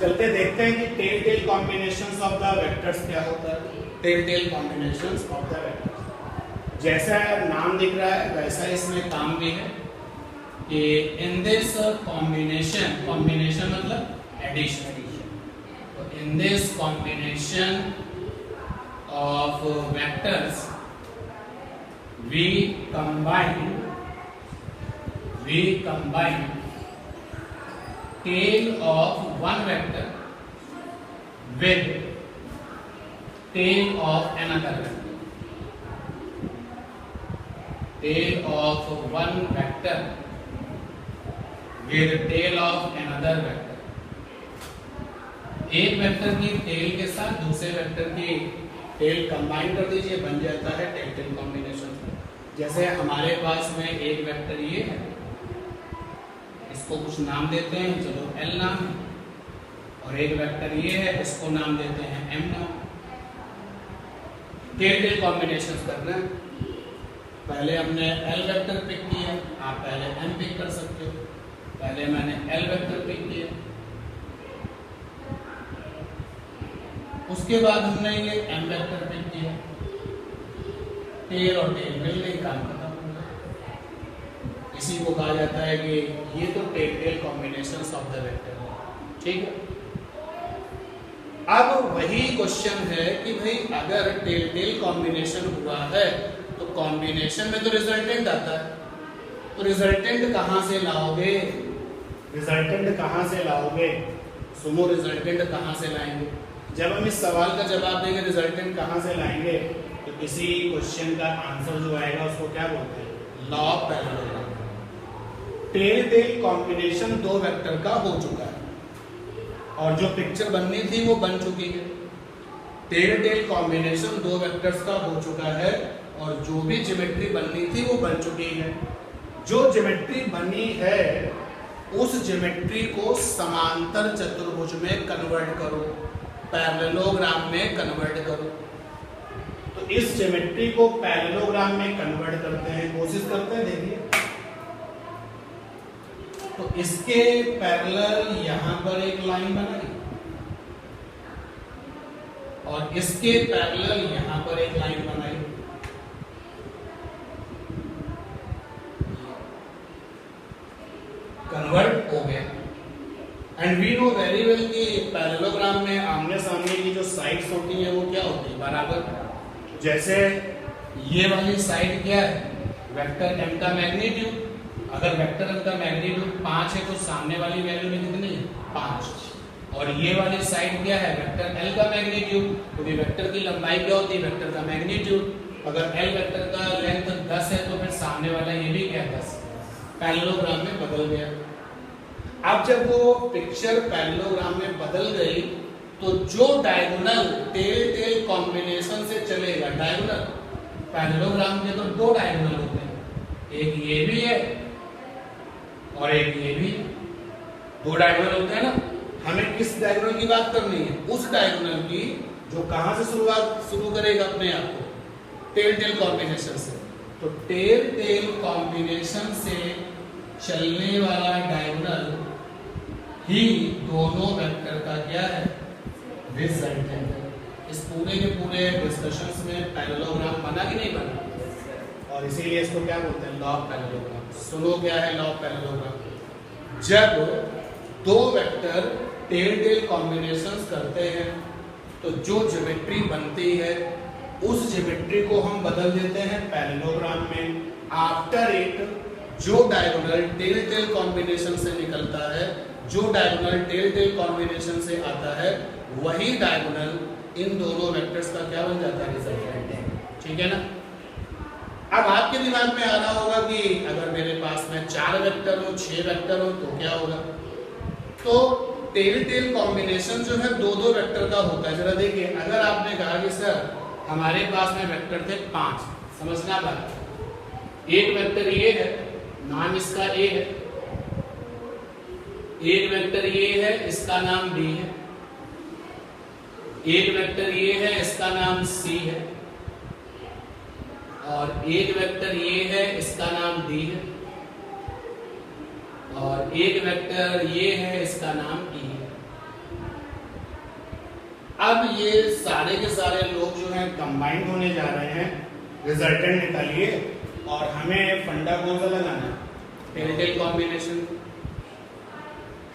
चलते देखते हैं कि tail tail combinations of the vectors क्या होता है। Tail tail combinations of the vectors, जैसा नाम दिख रहा है वैसा इसमें काम भी है कि इन दिस कॉम्बिनेशन, कॉम्बिनेशन मतलब एडिशन, तो in this combination of vectors we combine tail of one vector with tail of another vector. Tail of one vector with tail of another vector. एक वेक्टर की tell के साथ दूसरे vector की tell combine कर दीजिए, बन जाता है टेल टेल कॉम्बिनेशन। जैसे हमारे पास में एक वेक्टर ये है, इसको कुछ नाम देते हैं, चलो L नाम है, और एक वेक्टर ये है, इसको नाम देते हैं M नाम। टेल टेल कॉम्बिनेशन करना है। पहले हमने L वेक्टर पिक किया, आप पहले M पिक कर सकते हो। पहले मैंने L वेक्टर पिक किया, उसके बाद हमने ये M वेक्टर पिक किया, टेल और टेल मिल गई, काम खत्म हो गया। इसी को कहा जाता है कि ये तो tail tail combinations of the vector है, ठीक है। अब वही क्वेश्चन है कि भाई अगर टेल टेल कॉम्बिनेशन हुआ है तो कॉम्बिनेशन में तो रिजल्टेंट आता है, तो रिजल्टेंट कहां से लाओगे? रिजल्टेंट कहां से लाओगे? सुनो, रिजल्टेंट कहां से लाएंगे? जब हम इस सवाल का जवाब देंगे रिजल्टेंट कहां से लाएंगे, तो किसी क्वेश्चन का आंसर जो आएगा उसको क्या बोलते हैं? Law of parallelogram. Tail tail combination दो वेक्टर का हो चुका है और जो पिक्चर बननी थी वो बन चुकी है। टेल टेल कॉम्बिनेशन दो वेक्टर्स का हो चुका है और जो भी ज्योमेट्री बननी थी वो बन चुकी है। जो ज्योमेट्री बनी है उस ज्योमेट्री को समांतर चतुर्भुज में कन्वर्ट करो, पैरेललोग्राम में कन्वर्ट करो। तो इस ज्योमेट्री को पैरेललोग्राम में कन्वर्ट करते हैं, कोशिश करते हैं, देखिए। तो इसके पैरेलल यहां पर एक लाइन बनाई और इसके पैरेलल यहां पर एक लाइन बनाई। कन्वर्ट हो गया। And we know very well कि पैरेललोग्राम में आमने सामने की जो साइड्स होती हैं वो क्या होती है? बराबर। जैसे ये वाली साइड क्या है? वेक्टर m का मैग्नीट्यूड। अगर वेक्टर m का मैग्नीट्यूड 5 है तो सामने वाली वैल्यू में कितनी है? 5। और ये वाली साइड क्या है? वेक्टर l का मैग्नीट्यूड। तो ये वेक्टर की लंबाई क्या होती है? वेक्टर का मैग्नीट्यूड। अगर l वेक्टर का लेंथ 10 है तो फिर सामने वाला ये भी क्या है? 10। पैरेललोग्राम में बदल गया। अब जब वो पिक्चर पैरेललोग्राम में बदल गई तो जो डायगोनल टेल टेल कॉम्बिनेशन से चलेगा, डायगोनल पैरेललोग्राम के तो दो डायगोनल होते हैं, एक ये भी है और एक ये भी। दो डायगोनल होते हैं ना। हमें किस डायगोनल की बात करनी है? उस डायगोनल की जो कहां से शुरू करेगा अपने आप को? टेल टेल कॉम्बिनेशन से। तो टेल टेल कॉम्बिनेशन से चलने वाला डायगोनल ही दोनों वेक्टर का क्या है? रिजल्टेंट है। इस पूरे के पूरे डिस्कशंस में पैरेललोग्राम बना कि नहीं बना? और इसीलिए इसको क्या बोलते हैं? Law of parallelogram. सुनो क्या है लॉ ऑफ पैरेललोग्राम? जब दो वेक्टर टेल टेल कॉम्बिनेशंस करते हैं तो जो ज्योमेट्री बनती है उस ज्योमेट्री को हम बदल देते हैं पैरेललोग्राम में। आफ्टर इट जो डायगोनल टेल टेल कॉम्बिनेशन से निकलता है, जो डायगोनल टेल टेल कॉम्बिनेशन से आता है, वही डायगोनल इन दोनों वेक्टर्स का क्या बन जाता है? रिजल्टेंट। ठीक है ना। अब आपके दिमाग में आ रहा होगा कि अगर मेरे पास में 4 वेक्टर हो, 6 वेक्टर हो तो क्या होगा? तो टेल टेल कॉम्बिनेशन जो है दो दो वेक्टर का होता है। जरा देखिए, अगर आपने कहा कि सर हमारे पास में वेक्टर थे 5, समझना बात। एक वेक्टर ये है, नाम इसका ए है। एक वेक्टर ये है, इसका नाम बी है। एक वेक्टर ये है, इसका नाम सी है। और एक वेक्टर ये है, इसका नाम डी है। और एक वेक्टर ये है, इसका नाम ई है। अब ये सारे के सारे लोग जो हैं कंबाइंड होने जा रहे हैं, रिजल्टेंट निकालिए और हमें फंडा कौन सा लगाना है? Tail tail combination.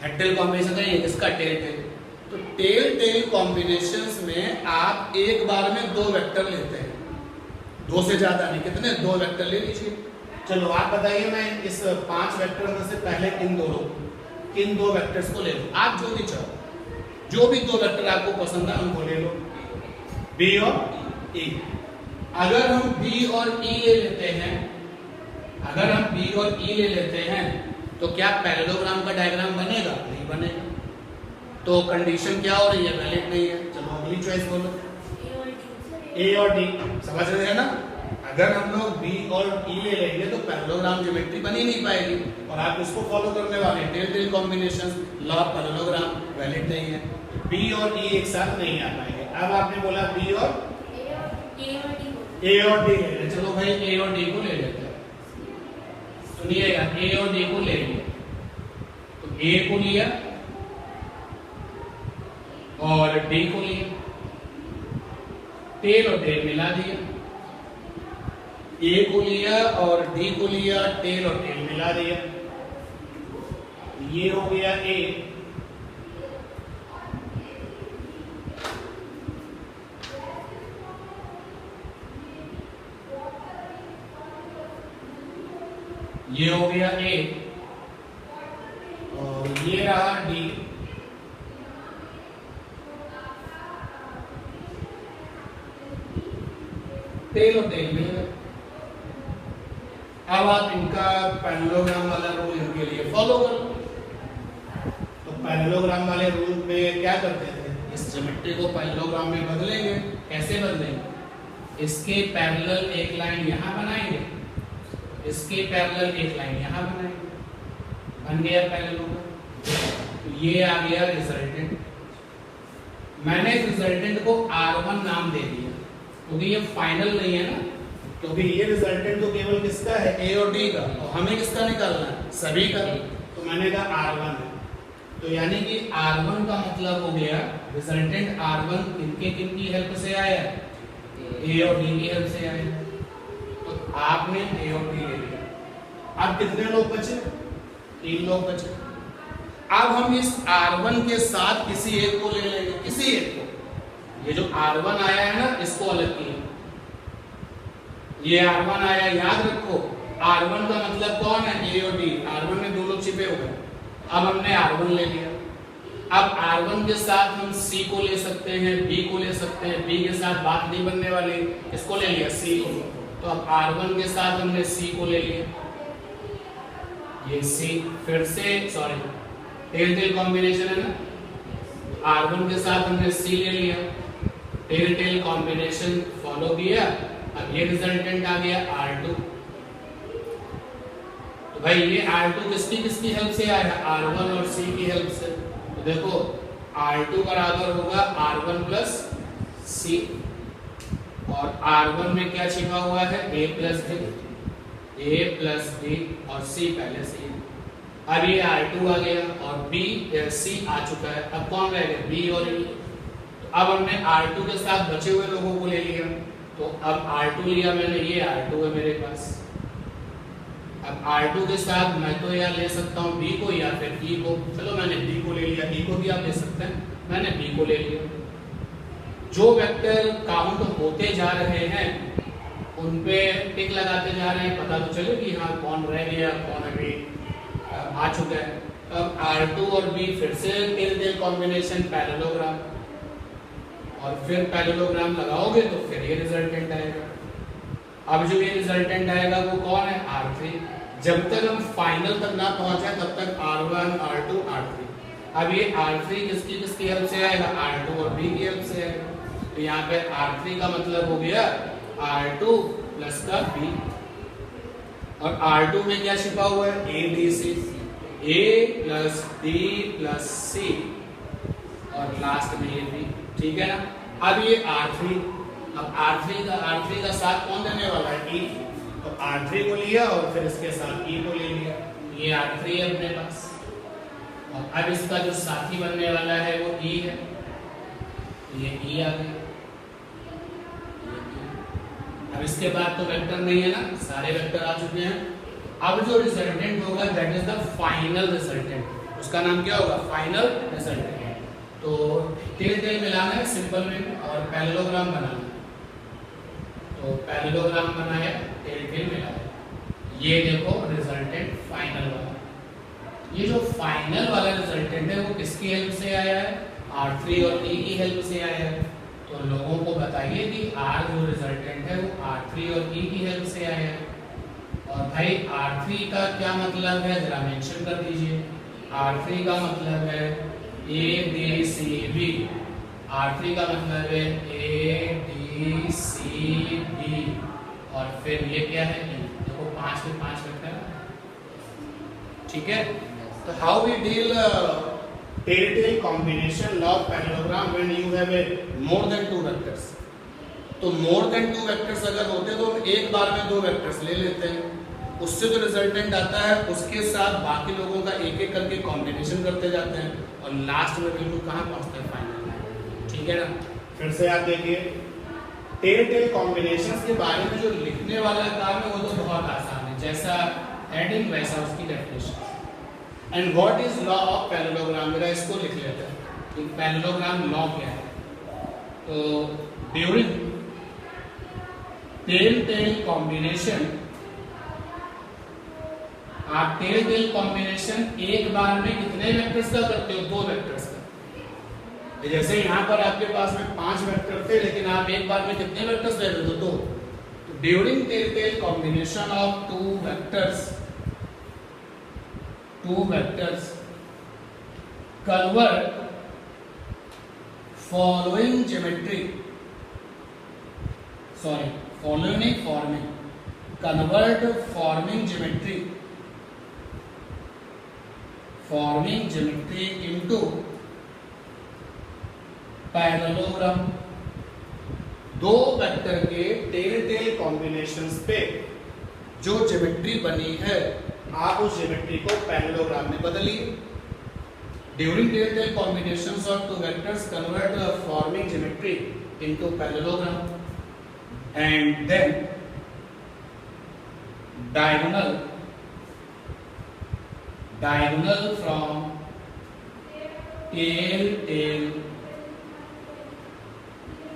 Head tail combination है ये किसका? Tail tail. तो टेल टेल कॉम्बिनेशंस में आप एक बार में 2 वेक्टर लेते हैं, 2 से ज्यादा नहीं। कितने? 2 वेक्टर ले लीजिए। चलो आप बताइए, मैं इस 5 वेक्टर में से पहले किन 2 वेक्टर्स को ले लूं? आप जो भी चाहो, जो भी 2 वेक्टर आपको पसंद है उनको ले लो, बी और ई। अगर हम बी और ई ले लेते हैं, अगर हम बी और ई ले लेते हैं तो क्या पैरेललोग्राम का डायग्राम बनेगा? नहीं बनेगा। तो कंडीशन क्या हो रही है? वैलिड नहीं है। चलो अगली चॉइस बोलो, ए और डी। समझ रहे हैं ना? अगर हम लोग बी और ई ले लेंगे तो पैरेललोग्राम ज्योमेट्री बन ही नहीं पाएगी। और आप इसको फॉलो करने वाले हैं, tail tail combination, law of parallelogram, valid नहीं है। बी और ई एक साथ नहीं आ पाएंगे। अब आपने बोला बी और ए और डी ले लें। चलो भाई ए और डी को ले लेते हैं। सुनिएगा, ए और डी को ले लिया, तो ए को लिया और डी को लिया, टेल और टेल मिला दिया। ए को लिया और डी को लिया, टेल और टेल मिला दिया। ये हो गया ए, ये हो गया ए और ये रहा डी। टेल और टेल मिल गए। अब आप इनका पैरेललोग्राम वाला रूल इनके लिए फॉलो करो। तो पैरेललोग्राम वाले रूल में क्या करते थे? इस ज्योमेट्री को पैरेललोग्राम में बदलेंगे। कैसे बदलेंगे? इसके पैरेलल एक लाइन यहां बनाएंगे, इसके पैरेलल एक लाइन यहां बनाएंगे, बन गया पैरेललोग्राम। तो ये आ गया रिजल्टेंट। मैंने इस रिजल्टेंट को R1 नाम दे दिया क्योंकि ये फाइनल नहीं है ना, क्योंकि ये रिजल्टेंट तो केवल किसका है? ए और डी का, और हमें किसका निकालना है? सभी का। तो मैंने कहा R1 है। तो यानी कि R1 का मतलब हो गया रिजल्टेंट R1 किनकी हेल्प से आया? ए और डी की हेल्प से आया। तो आपने ए और डी ले लिया। अब कितने लोग बचे? 3 लोग बचे। अब हम इस R1 के साथ किसी एक को ले लेंगे, किसी एक को। ये जो R1 आया है ना, इसको अलग किया। ये R1 आया, याद रखो R1 का मतलब कौन है? ए और डी। R1 में 2 लोग छिपे हुए। अब हमने R1 ले लिया। अब R1 के साथ हम C को ले सकते हैं, B को ले सकते हैं। B के साथ बात नहीं बनने वाली, इसको ले लिया, C को। तो अब R1 के साथ हमने C को ले लिया, ये C। फिर से सॉरी, टेल टेल कॉम्बिनेशन है ना। R1 के साथ हमने C ले लिया, टेल टेल कॉम्बिनेशन फॉलो किया। अब ये रिजल्टेंट आ गया R2। तो भाई ये R2 किसकी हेल्प से आया? R1 और C की हेल्प से। तो देखो R2 बराबर होगा R1 प्लस C, और R1 में क्या छिपा हुआ है? A plus D, A plus D और C पहले से ही। अब ये R2 आ गया और C आ चुका है। अब कौन रह गया? B और E। तो अब हमने R2 के साथ बचे हुए लोगों को ले लिया। तो अब R2 लिया मैंने, ये R2 है मेरे पास। अब R2 के साथ मैं तो यार ले सकता हूँ B को या फिर E को। चलो मैंने B को ले लिया, E को भी आप ले सकते हैं, मैंने B को ले लिया। जो वेक्टर काउंट होते जा रहे हैं उन पे टिक लगाते जा रहे हैं, पता तो चले कि हाँ कौन रह गया, कौन अभी आ चुका है। अब R2 और B फिर से टेल टेल कॉम्बिनेशन, पैरेललोग्राम, और फिर पैरेललोग्राम लगाओगे तो फिर ये रिजल्टेंट आएगा। अब जो ये रिजल्टेंट आएगा वो कौन है? R3। जब तक हम फाइनल तक ना पहुंचे तब तक R1, R2, R3। अब ये R3 किसकी हेल्प से आएगा? R2 और B की हेल्प से आएगा। तो यहाँ पे R3 का मतलब हो गया R2 प्लस का B, और R2 में क्या छिपा हुआ है? A B C, A plus D plus C, और लास्ट में ये B। ठीक है ना। अब ये R3, अब R3 का साथ कौन देने वाला है? E। तो R3 को लिया और फिर इसके साथ E को ले लिया, ये R3 है अपने पास। और अब इसका जो साथी बनने वाला है वो E है, ये ई आ गया। अब इसके बाद तो वेक्टर नहीं है ना, सारे वेक्टर आ चुके हैं। अब जो रिजल्टेंट होगा that is the final resultant, उसका नाम क्या होगा? Final resultant. तो टेल टेल मिलाना है सिंपल में और पैरेललोग्राम बनाना है। तो पैरेललोग्राम बनाया, टेल टेल मिलाया, ये देखो रिजल्टेंट फाइनल वाला। ये जो फाइनल वाला रिजल्टेंट है वो किसकी हेल्प से आया है? R3 और E की हेल्प से आया है। तो लोगों को बताइए कि R जो रिजल्टेंट है वो R3 और E की हेल्प से आया है। और भाई R3 का क्या मतलब है जरा मेंशन कर दीजिए। R3 का मतलब है ABCD। R3 का मतलब है ABCD और फिर ये क्या है? देखो 5 के 5 वेक्टर है, ठीक है। तो how we deal tail tail combination law parallelogram when you have a more than 2 vectors. तो मोर देन 2 वेक्टर्स अगर होते तो हम एक बार में 2 वेक्टर्स ले लेते हैं, उससे जो रिजल्टेंट आता है उसके साथ बाकी लोगों का एक एक करके कॉम्बिनेशन करते जाते हैं और लास्ट में बिल्कुल कहाँ पहुँचते हैं? फाइनल में, ठीक है ना। फिर से आप देखिए टेल-टेल कॉम्बिनेशंस के बारे में जो लिखने वाला काम है वो तो बहुत आसान है, जैसा हेडिंग वैसा उसकी definition. And what is law of parallelogram? मेरा इसको लिख लेते हैं कि पैरेललोग्राम लॉ क्या है। तो ड्यूरिंग टेल टेल कॉम्बिनेशन, आप टेल टेल कॉम्बिनेशन एक बार में कितने वेक्टर्स का करते हो? 2 वेक्टर्स का। जैसे यहाँ पर आपके पास में 5 वेक्टर थे लेकिन आप एक बार में कितने वेक्टर्स ले रहे हो? 2। तो during tail tail combination of 2 vectors convert following geometry, convert forming geometry into parallelogram. 2 vector के टेल टेल कॉम्बिनेशंस पे जो ज्योमेट्री बनी है आप उस ज्योमेट्री को पैरेललोग्राम में बदलिए। During tail tail combinations of 2 vectors convert the forming geometry into parallelogram and then diagonal from tail tail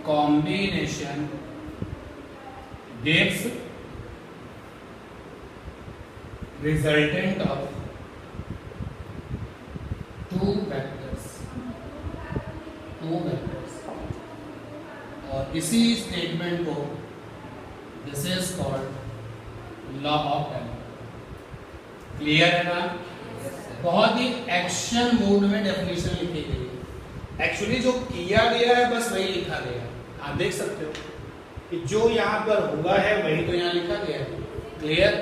combination gives resultant of 2 vectors और इसी स्टेटमेंट को this is called law of parallelogram. Clear है ना? बहुत ही action mode में definition लिखी गई है। एक्चुअली जो किया गया है बस वही लिखा गया है। आप देख सकते हो कि जो यहाँ पर हुआ है वही तो यहाँ लिखा गया है। क्लियर?